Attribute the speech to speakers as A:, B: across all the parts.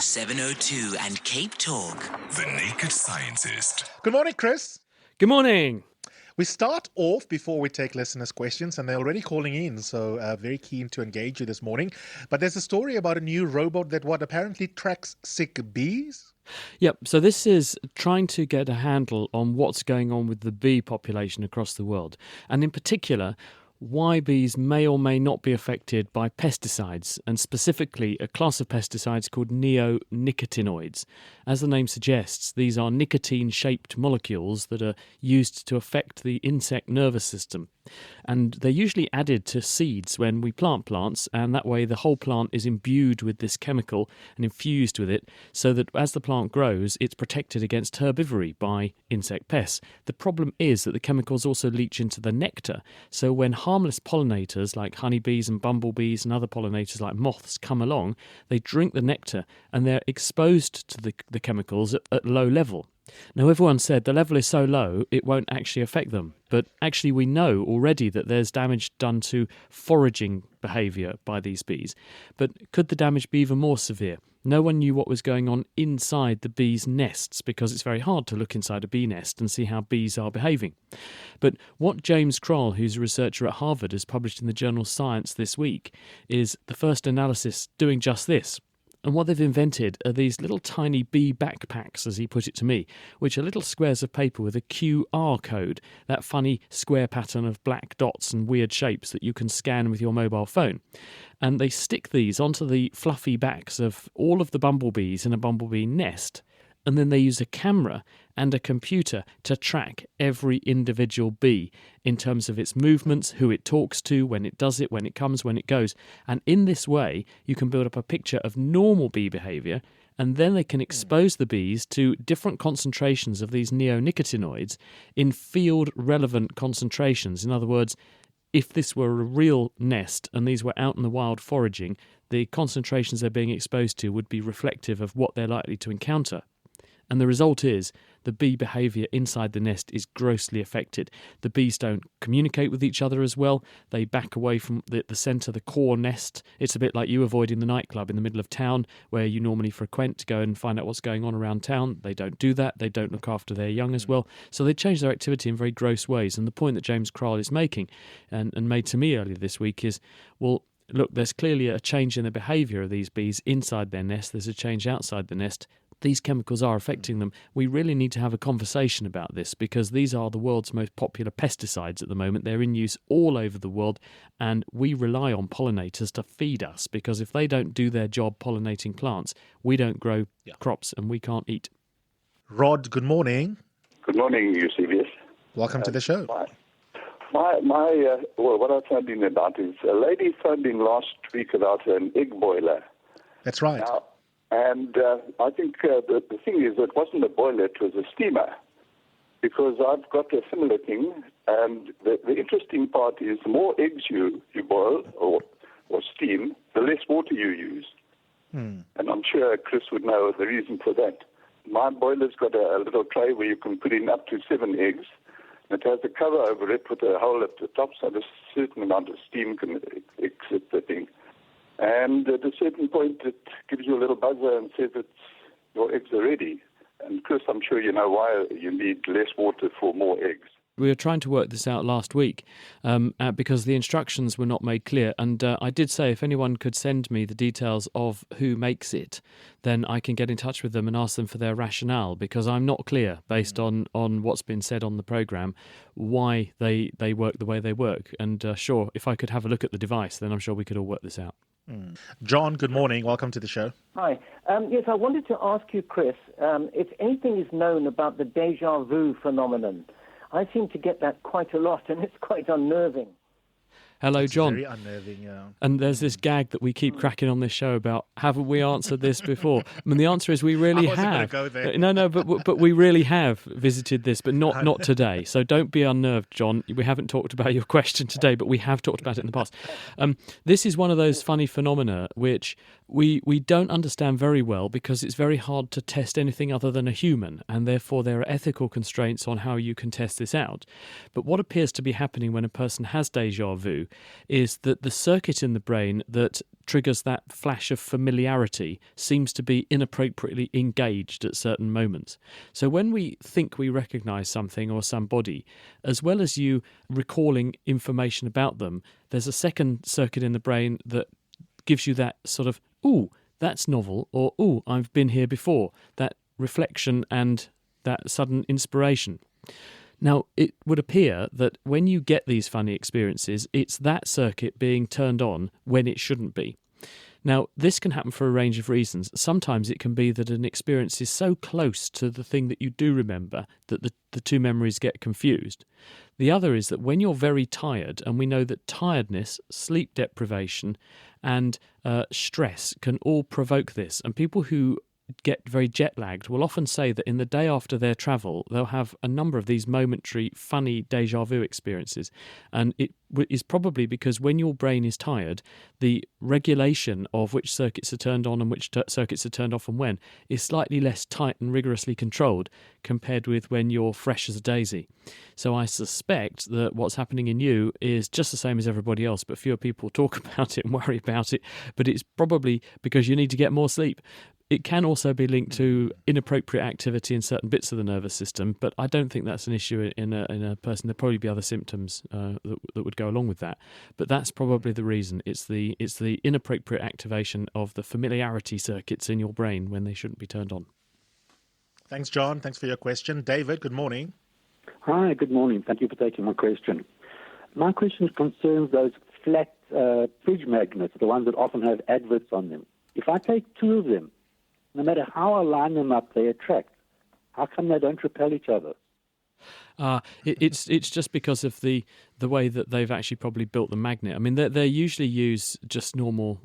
A: 702 and Cape Talk.
B: The Naked Scientist.
C: Good morning, Chris.
D: Good morning.
C: We start off before we take listeners' questions, and they're already calling in, so very keen to engage you this morning. But there's a story about a new robot that apparently tracks sick bees?
D: Yep, so this is trying to get a handle on what's going on with the bee population across the world, and in particular, why bees may or may not be affected by pesticides, and specifically a class of pesticides called neonicotinoids. As the name suggests, these are nicotine-shaped molecules that are used to affect the insect nervous system. And they're usually added to seeds when we plant plants, and that way the whole plant is imbued with this chemical and infused with it, so that as the plant grows, it's protected against herbivory by insect pests. The problem is that the chemicals also leach into the nectar, so when harmless pollinators like honeybees and bumblebees and other pollinators like moths come along, they drink the nectar and they're exposed to the chemicals at low level. Now, everyone said the level is so low it won't actually affect them, but actually we know already that there's damage done to foraging behaviour by these bees. But could the damage be even more severe? No one knew what was going on inside the bees' nests because it's very hard to look inside a bee nest and see how bees are behaving. But what James Kroll, who's a researcher at Harvard, has published in the journal Science this week is the first analysis doing just this. And what they've invented are these little tiny bee backpacks, as he put it to me, which are little squares of paper with a QR code, that funny square pattern of black dots and weird shapes that you can scan with your mobile phone. And they stick these onto the fluffy backs of all of the bumblebees in a bumblebee nest, and then they use a camera and a computer to track every individual bee in terms of its movements, who it talks to, when it does it, when it comes, when it goes. And in this way, you can build up a picture of normal bee behaviour, and then they can expose the bees to different concentrations of these neonicotinoids in field-relevant concentrations. In other words, if this were a real nest and these were out in the wild foraging, the concentrations they're being exposed to would be reflective of what they're likely to encounter. And the result is the bee behaviour inside the nest is grossly affected. The bees don't communicate with each other as well. They back away from the centre, the core nest. It's a bit like you avoiding the nightclub in the middle of town where you normally frequent to go and find out what's going on around town. They don't do that. They don't look after their young as well. So they change their activity in very gross ways. And the point that James Kroll is making and made to me earlier this week is, well, look, there's clearly a change in the behaviour of these bees inside their nest. There's a change outside the nest. These chemicals are affecting them. We really need to have a conversation about this because these are the world's most popular pesticides at the moment. They're in use all over the world, and we rely on pollinators to feed us because if they don't do their job pollinating plants, we don't grow crops and we can't eat.
C: Rod, good morning.
E: Good morning, Eusebius.
C: Welcome to the show.
E: What I phoned in about is a lady phoned in last week about an egg boiler.
C: That's right.
E: Now, and I think the thing is, it wasn't a boiler, it was a steamer, because I've got a similar thing. And the interesting part is the more eggs you boil or steam, the less water you use. And I'm sure Chris would know the reason for that. My boiler's got a little tray where you can put in up to 7 eggs. It has a cover over it with a hole at the top, so a certain amount of steam can exit the thing. And at a certain point, it gives you a little buzzer and says that your eggs are ready. And Chris, I'm sure you know why you need less water for more eggs.
D: We were trying to work this out last week because the instructions were not made clear. And I did say if anyone could send me the details of who makes it, then I can get in touch with them and ask them for their rationale, because I'm not clear, based on what's been said on the programme, why they work the way they work. And sure, if I could have a look at the device, then I'm sure we could all work this out.
C: John, good morning. Welcome to the show.
F: Hi. Yes, I wanted to ask you, Chris, if anything is known about the déjà vu phenomenon. I seem to get that quite a lot, and it's quite unnerving.
D: Hello, John.
C: Very unnerving, yeah.
D: And there's this gag that we keep cracking on this show about, haven't we answered this before? I mean, the answer is we really
C: I wasn't
D: have.
C: gonna go there.
D: No, but we really have visited this, but not today. So don't be unnerved, John. We haven't talked about your question today, but we have talked about it in the past. This is one of those funny phenomena which we don't understand very well because it's very hard to test anything other than a human, and therefore there are ethical constraints on how you can test this out. But what appears to be happening when a person has déjà vu is that the circuit in the brain that triggers that flash of familiarity seems to be inappropriately engaged at certain moments. So when we think we recognise something or somebody, as well as you recalling information about them, there's a second circuit in the brain that gives you that sort of, ooh, that's novel, or ooh, I've been here before, that reflection and that sudden inspiration. Now, it would appear that when you get these funny experiences, it's that circuit being turned on when it shouldn't be. Now, this can happen for a range of reasons. Sometimes it can be that an experience is so close to the thing that you do remember that the two memories get confused. The other is that when you're very tired, and we know that tiredness, sleep deprivation, and stress can all provoke this, and people who get very jet lagged will often say that in the day after their travel they'll have a number of these momentary funny déjà vu experiences, and it is probably because when your brain is tired, the regulation of which circuits are turned on and which circuits are turned off and when is slightly less tight and rigorously controlled compared with when you're fresh as a daisy. So I suspect that what's happening in you is just the same as everybody else, but fewer people talk about it and worry about it, but it's probably because you need to get more sleep. It can also be linked to inappropriate activity in certain bits of the nervous system, but I don't think that's an issue in a person. There'll probably be other symptoms that would go along with that. But that's probably the reason. It's the inappropriate activation of the familiarity circuits in your brain when they shouldn't be turned on.
C: Thanks, John. Thanks for your question. David, good morning.
G: Hi, good morning. Thank you for taking my question. My question concerns those flat fridge magnets, the ones that often have adverts on them. If I take two of them, no matter how I line them up, they attract. How come they don't repel each other?
D: It's just because of the way that they've actually probably built the magnet. I mean, they usually use just normal.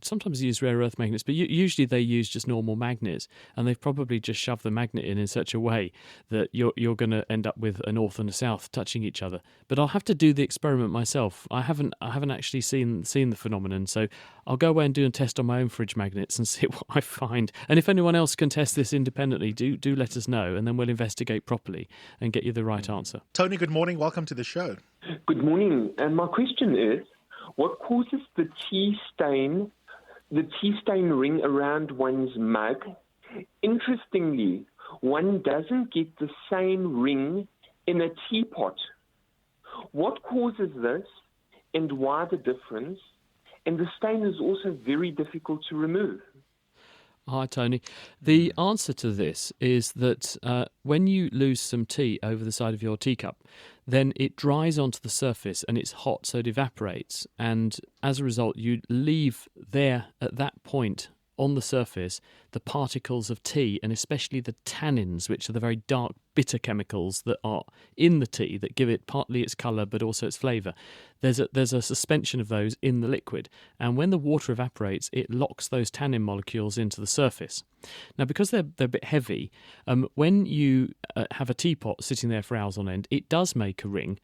D: Sometimes they use rare earth magnets, but usually they use just normal magnets, and they've probably just shoved the magnet in such a way that you're going to end up with a north and a south touching each other. But I'll have to do the experiment myself. I haven't actually seen the phenomenon, so I'll go away and do a test on my own fridge magnets and see what I find. And if anyone else can test this independently, do let us know, and then we'll investigate properly and get you the right answer.
C: Tony, good morning. Welcome to the show.
H: Good morning. And my question is, what causes the tea stain ring around one's mug? Interestingly, one doesn't get the same ring in a teapot. What causes this, and why the difference? And the stain is also very difficult to remove.
D: Hi, Tony. The answer to this is that when you lose some tea over the side of your teacup, then it dries onto the surface and it's hot, so it evaporates. And as a result, you leave there at that point on the surface the particles of tea, and especially the tannins, which are the very dark, bitter chemicals that are in the tea that give it partly its colour but also its flavour. There's a suspension of those in the liquid, and when the water evaporates, it locks those tannin molecules into the surface. Now, because they're a bit heavy, when you have a teapot sitting there for hours on end, it does make a ring,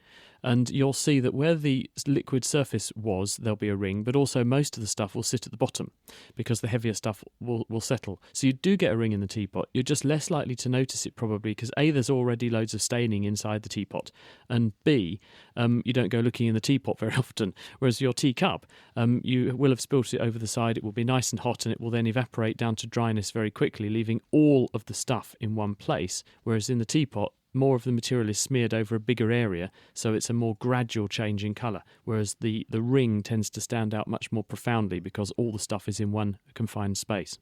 D: and you'll see that where the liquid surface was, there'll be a ring, but also most of the stuff will sit at the bottom because the heavier stuff will settle. So you do get a ring in the teapot. You're just less likely to notice it probably because A, there's already loads of staining inside the teapot, and B, you don't go looking in the teapot very often, whereas your teacup, you will have spilt it over the side, it will be nice and hot, and it will then evaporate down to dryness very quickly, leaving all of the stuff in one place, whereas in the teapot, more of the material is smeared over a bigger area, so it's a more gradual change in colour, whereas the ring tends to stand out much more profoundly because all the stuff is in one confined space.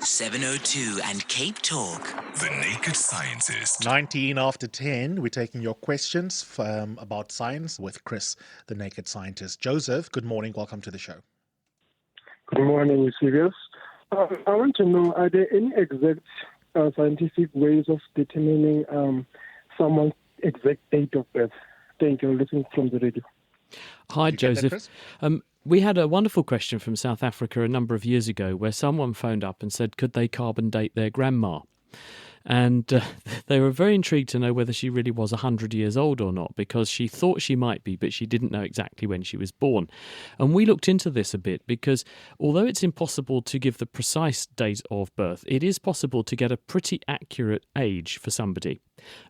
A: 702 and Cape Talk.
B: The Naked Scientist.
C: 19 after 10, we're taking your questions about science with Chris, the Naked Scientist. Joseph, good morning. Welcome to the show.
I: Good morning, Sirius. I want to know, are there any exact scientific ways of determining someone's exact date of birth? Thank you. Listening from the radio.
D: Hi, Joseph. We had a wonderful question from South Africa a number of years ago where someone phoned up and said, could they carbon date their grandma? And they were very intrigued to know whether she really was 100 years old or not, because she thought she might be, but she didn't know exactly when she was born. And we looked into this a bit because although it's impossible to give the precise date of birth, it is possible to get a pretty accurate age for somebody.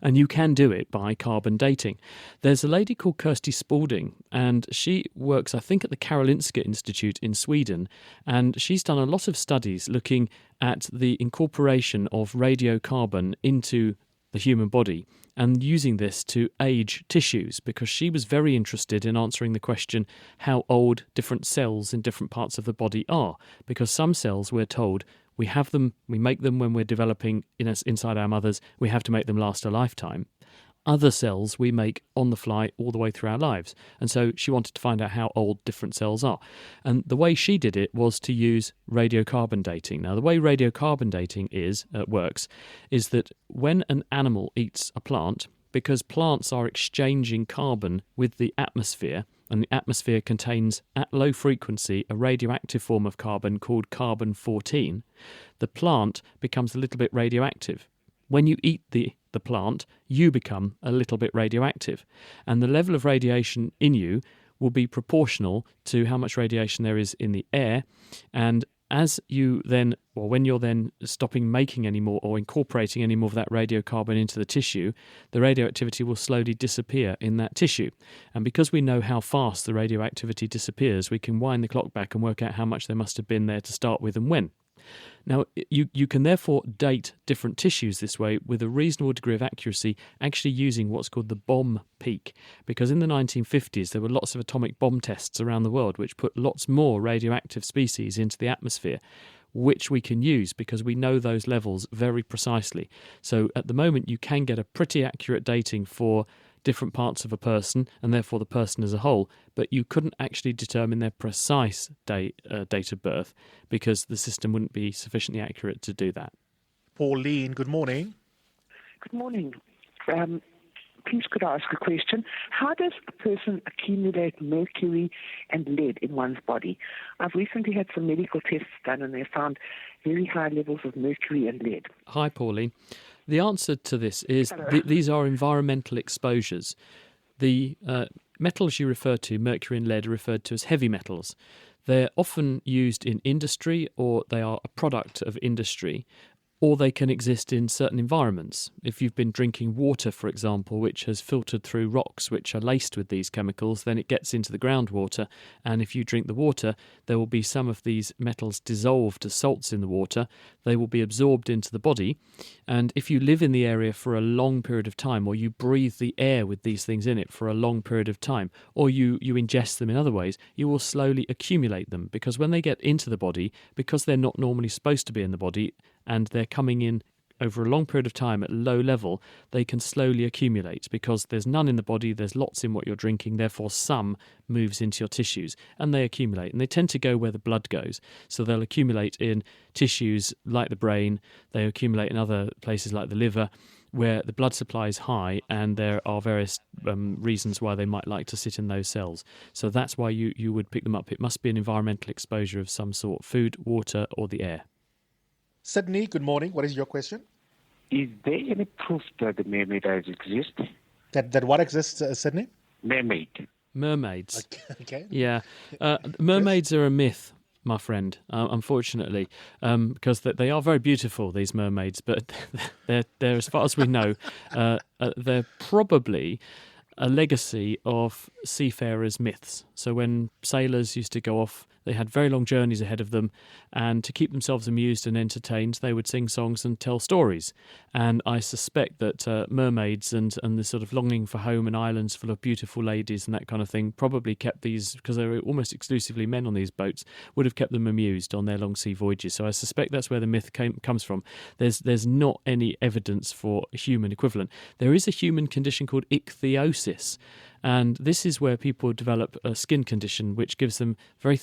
D: And you can do it by carbon dating. There's a lady called Kirsty Spalding, and she works, I think, at the Karolinska Institute in Sweden, and she's done a lot of studies looking at the incorporation of radiocarbon into the human body and using this to age tissues, because she was very interested in answering the question how old different cells in different parts of the body are, because some cells, we're told, we have them, we make them when we're developing inside our mothers, we have to make them last a lifetime. Other cells we make on the fly all the way through our lives. And so she wanted to find out how old different cells are. And the way she did it was to use radiocarbon dating. Now, the way radiocarbon dating works is that when an animal eats a plant, because plants are exchanging carbon with the atmosphere, and the atmosphere contains, at low frequency, a radioactive form of carbon called carbon-14, the plant becomes a little bit radioactive. When you eat the plant, you become a little bit radioactive. And the level of radiation in you will be proportional to how much radiation there is in the air. And as you then, or when you're then stopping making any more or incorporating any more of that radiocarbon into the tissue, the radioactivity will slowly disappear in that tissue. And because we know how fast the radioactivity disappears, we can wind the clock back and work out how much there must have been there to start with and when. Now, you can therefore date different tissues this way with a reasonable degree of accuracy, actually using what's called the bomb peak. Because in the 1950s, there were lots of atomic bomb tests around the world which put lots more radioactive species into the atmosphere, which we can use because we know those levels very precisely. So at the moment, you can get a pretty accurate dating for different parts of a person and therefore the person as a whole, but you couldn't actually determine their precise date of birth because the system wouldn't be sufficiently accurate to do that.
C: Pauline, good morning.
J: Good morning. Please could I ask a question? How does a person accumulate mercury and lead in one's body? I've recently had some medical tests done and they found very high levels of mercury and lead.
D: Hi, Pauline. The answer to this is these are environmental exposures. The metals you refer to, mercury and lead, are referred to as heavy metals. They're often used in industry, or they are a product of industry, or they can exist in certain environments. If you've been drinking water, for example, which has filtered through rocks which are laced with these chemicals, then it gets into the groundwater, and if you drink the water, there will be some of these metals dissolved as salts in the water. They will be absorbed into the body, and if you live in the area for a long period of time, or you breathe the air with these things in it for a long period of time, or you ingest them in other ways, you will slowly accumulate them, because when they get into the body, because they're not normally supposed to be in the body, and they're coming in over a long period of time at low level, they can slowly accumulate because there's none in the body, there's lots in what you're drinking, therefore some moves into your tissues and they accumulate. And they tend to go where the blood goes. So they'll accumulate in tissues like the brain, they accumulate in other places like the liver, where the blood supply is high and there are various reasons why they might like to sit in those cells. So that's why you would pick them up. It must be an environmental exposure of some sort, food, water or the air.
C: Sydney, good morning. What is your question?
J: Is there any proof that the mermaid exist?
C: That what exists, Sydney?
D: Mermaids.
C: Okay.
D: Yeah. Mermaids are a myth, my friend, unfortunately, because they are very beautiful, these mermaids, but they're as far as we know, they're probably a legacy of seafarers' myths. So when sailors used to go off, they had very long journeys ahead of them, and to keep themselves amused and entertained, they would sing songs and tell stories. And I suspect that mermaids and the sort of longing for home and islands full of beautiful ladies and that kind of thing probably kept these, because they were almost exclusively men on these boats, would have kept them amused on their long sea voyages. So I suspect that's where the myth comes from. There's not any evidence for a human equivalent. There is a human condition called ichthyosis, and this is where people develop a skin condition which gives them very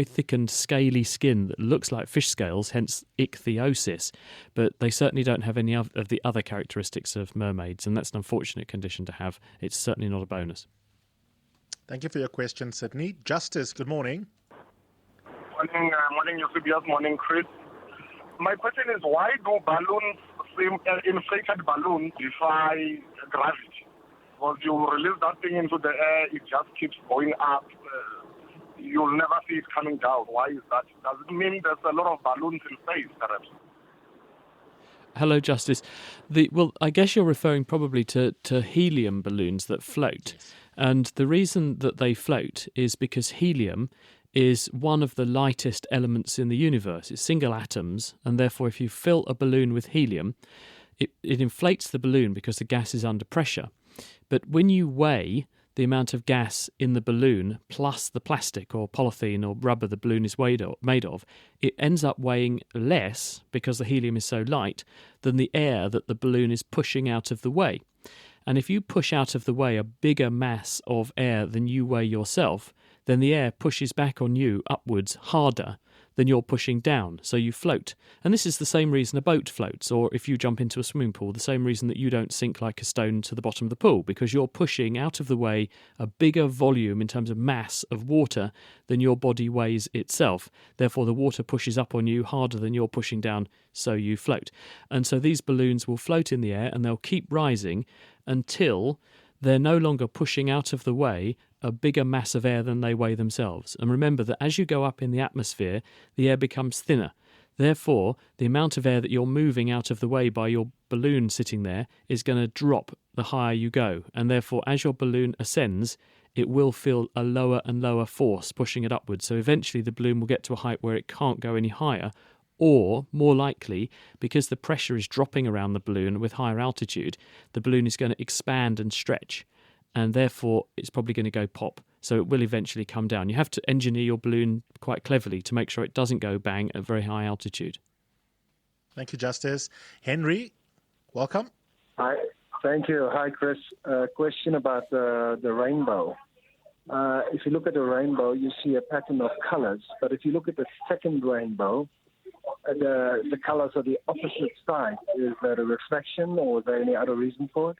D: thickened, scaly skin that looks like fish scales, hence ichthyosis. But they certainly don't have any of the other characteristics of mermaids, and that's an unfortunate condition to have. It's certainly not a bonus.
C: Thank you for your question, Sydney. Justice, good morning.
K: Morning, Eusebius. Morning, Chris. My question is, why do balloons inflated balloon defy gravity. Because you release that thing into the air, it just keeps going up. You'll never see it coming down. Why is that? Does it mean there's a lot of balloons in space, perhaps?
D: Hello, Justice. Well, I guess you're referring probably to helium balloons that float. And the reason that they float is because helium is one of the lightest elements in the universe. It's single atoms, and therefore if you fill a balloon with helium, it inflates the balloon because the gas is under pressure. But when you weigh the amount of gas in the balloon plus the plastic or polythene or rubber the balloon is made of, it ends up weighing less, because the helium is so light, than the air that the balloon is pushing out of the way. And if you push out of the way a bigger mass of air than you weigh yourself, then the air pushes back on you upwards harder than you're pushing down, so you float. And this is the same reason a boat floats, or if you jump into a swimming pool, the same reason that you don't sink like a stone to the bottom of the pool, because you're pushing out of the way a bigger volume in terms of mass of water than your body weighs itself. Therefore, the water pushes up on you harder than you're pushing down, so you float. And so these balloons will float in the air, and they'll keep rising until they're no longer pushing out of the way a bigger mass of air than they weigh themselves. And remember that as you go up in the atmosphere, the air becomes thinner. Therefore, the amount of air that you're moving out of the way by your balloon sitting there is going to drop the higher you go. And therefore, as your balloon ascends, it will feel a lower and lower force pushing it upwards. So eventually the balloon will get to a height where it can't go any higher. Or, more likely, because the pressure is dropping around the balloon with higher altitude, the balloon is going to expand and stretch, and therefore it's probably going to go pop. So it will eventually come down. You have to engineer your balloon quite cleverly to make sure it doesn't go bang at very high altitude.
C: Thank you, Justice. Henry, welcome.
L: Hi, thank you. Hi, Chris. Question about the rainbow. If you look at the rainbow, you see a pattern of colors. But if you look at the second rainbow, the colors are the opposite side. Is that a reflection, or is there any other reason for it?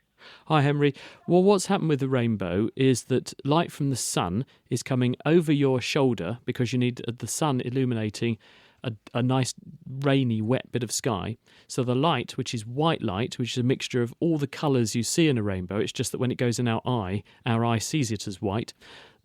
D: Hi, Henry. Well, what's happened with the rainbow is that light from the sun is coming over your shoulder because you need the sun illuminating a nice rainy, wet bit of sky. So the light, which is white light, which is a mixture of all the colours you see in a rainbow, it's just that when it goes in our eye sees it as white.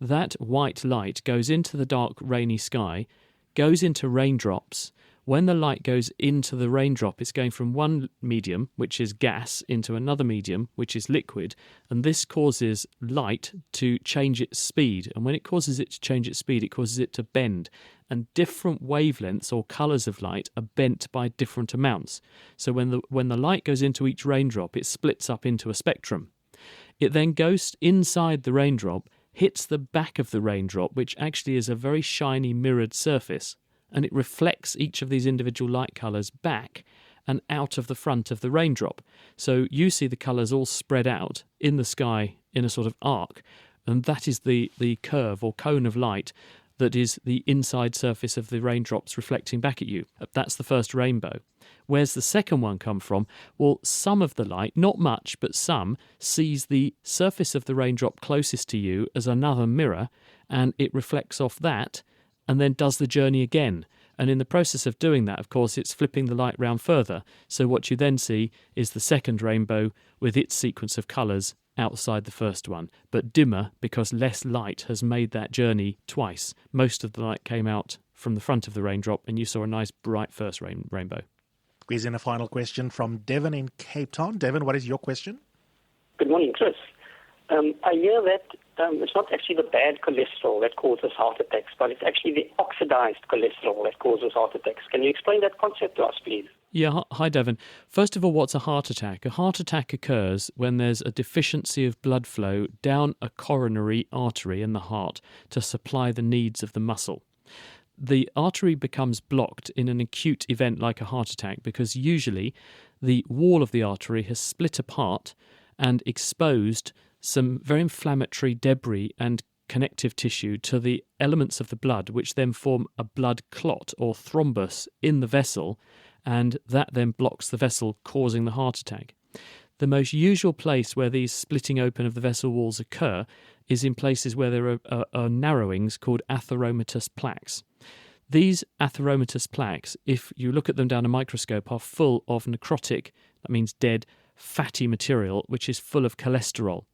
D: That white light goes into the dark, rainy sky, goes into raindrops. When the light goes into the raindrop, it's going from one medium, which is gas, into another medium, which is liquid, and this causes light to change its speed. And when it causes it to change its speed, it causes it to bend. And different wavelengths or colours of light are bent by different amounts. So when the light goes into each raindrop, it splits up into a spectrum. It then goes inside the raindrop, hits the back of the raindrop, which actually is a very shiny mirrored surface, and it reflects each of these individual light colours back and out of the front of the raindrop. So you see the colours all spread out in the sky in a sort of arc, and that is the curve or cone of light that is the inside surface of the raindrops reflecting back at you. That's the first rainbow. Where's the second one come from? Well, some of the light, not much, but some, sees the surface of the raindrop closest to you as another mirror, and it reflects off that, and then does the journey again. And in the process of doing that, of course, it's flipping the light round further. So what you then see is the second rainbow with its sequence of colours outside the first one, but dimmer because less light has made that journey twice. Most of the light came out from the front of the raindrop, and you saw a nice bright first rainbow.
C: Squeeze in a final question from Devon in Cape Town. Devon, what is your question?
M: Good morning, Chris. I hear that it's not actually the bad cholesterol that causes heart attacks, but it's actually the oxidized cholesterol that causes heart attacks. Can you explain that concept to us, please?
D: Yeah, hi, Devon. First of all, what's a heart attack? A heart attack occurs when there's a deficiency of blood flow down a coronary artery in the heart to supply the needs of the muscle. The artery becomes blocked in an acute event like a heart attack because usually the wall of the artery has split apart and exposed some very inflammatory debris and connective tissue to the elements of the blood, which then form a blood clot or thrombus in the vessel, and that then blocks the vessel, causing the heart attack. The most usual place where these splitting open of the vessel walls occur is in places where there are narrowings called atheromatous plaques. These atheromatous plaques, if you look at them down a microscope, are full of necrotic, that means dead, fatty material, which is full of cholesterol.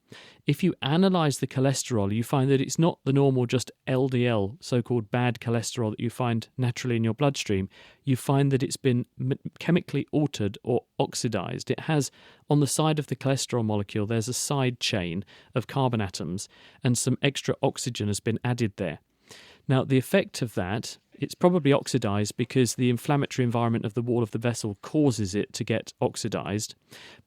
D: If you analyse the cholesterol, you find that it's not the normal just LDL, so-called bad cholesterol that you find naturally in your bloodstream. You find that it's been chemically altered or oxidised. It has, on the side of the cholesterol molecule, there's a side chain of carbon atoms, and some extra oxygen has been added there. Now, the effect of that, it's probably oxidised because the inflammatory environment of the wall of the vessel causes it to get oxidised.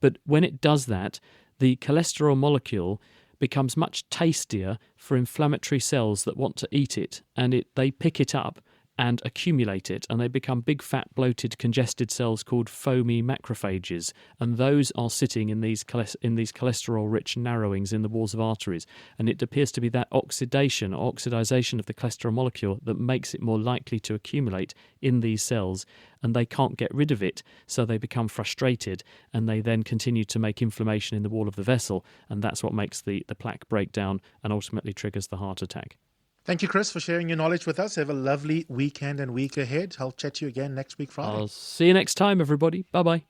D: But when it does that, the cholesterol molecule becomes much tastier for inflammatory cells that want to eat it, and they pick it up and accumulate it, and they become big, fat, bloated, congested cells called foamy macrophages, and those are sitting in these cholesterol-rich narrowings in the walls of arteries, and it appears to be that oxidation or oxidization of the cholesterol molecule that makes it more likely to accumulate in these cells, and they can't get rid of it, so they become frustrated, and they then continue to make inflammation in the wall of the vessel, and that's what makes the plaque break down and ultimately triggers the heart attack.
C: Thank you, Chris, for sharing your knowledge with us. Have a lovely weekend and week ahead. I'll chat to you again next week, Friday.
D: I'll see you next time, everybody. Bye-bye.